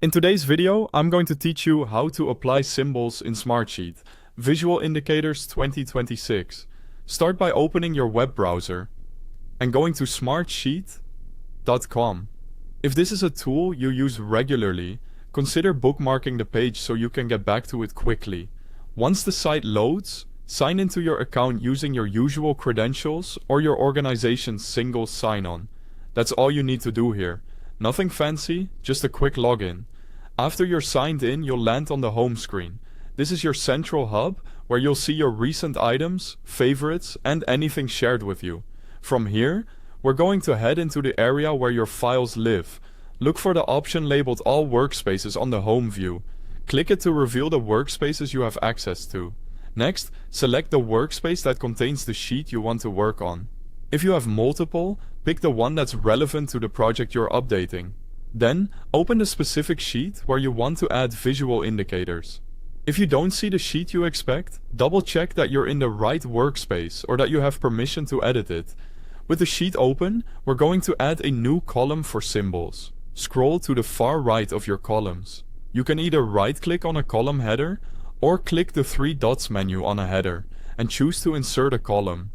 In today's video, I'm going to teach you how to apply symbols in Smartsheet, Visual Indicators 2026. Start by opening your web browser and going to smartsheet.com. If this is a tool you use regularly, consider bookmarking the page so you can get back to it quickly. Once the site loads, sign into your account using your usual credentials or your organization's single sign-on. That's all you need to do here. Nothing fancy, just a quick login. After you're signed in, you'll land on the home screen. This is your central hub where you'll see your recent items, favorites, and anything shared with you. From here, we're going to head into the area where your files live. Look for the option labeled All Workspaces on the home view. Click it to reveal the workspaces you have access to. Next, select the workspace that contains the sheet you want to work on. If you have multiple, pick the one that's relevant to the project you're updating. Then, open the specific sheet where you want to add visual indicators. If you don't see the sheet you expect, double-check that you're in the right workspace or that you have permission to edit it. With the sheet open, we're going to add a new column for symbols. Scroll to the far right of your columns. You can either right-click on a column header or click the three dots menu on a header and choose to insert a column.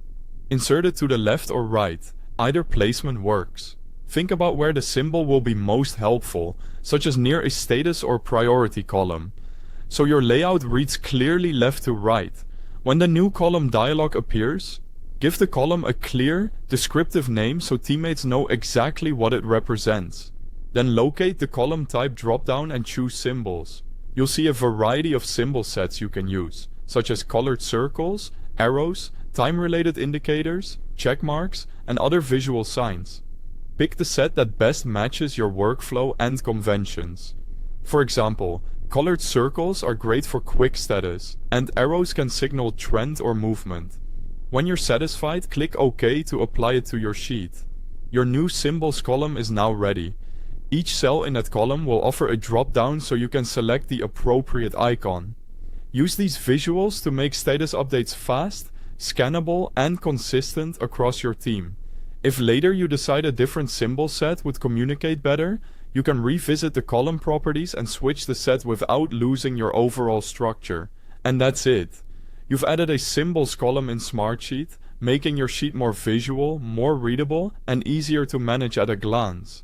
Insert it to the left or right. Either placement works. Think about where the symbol will be most helpful, such as near a status or priority column, so your layout reads clearly left to right. When the new column dialog appears, give the column a clear, descriptive name so teammates know exactly what it represents. Then locate the column type dropdown and choose symbols. You'll see a variety of symbol sets you can use, such as colored circles, arrows, time-related indicators, checkmarks, and other visual signs. Pick the set that best matches your workflow and conventions. For example, colored circles are great for quick status, and arrows can signal trend or movement. When you're satisfied, click OK to apply it to your sheet. Your new symbols column is now ready. Each cell in that column will offer a drop-down so you can select the appropriate icon. Use these visuals to make status updates fast, scannable, and consistent across your team. If later you decide a different symbol set would communicate better, you can revisit the column properties and switch the set without losing your overall structure. And that's it. You've added a symbols column in Smartsheet, making your sheet more visual, more readable, and easier to manage at a glance.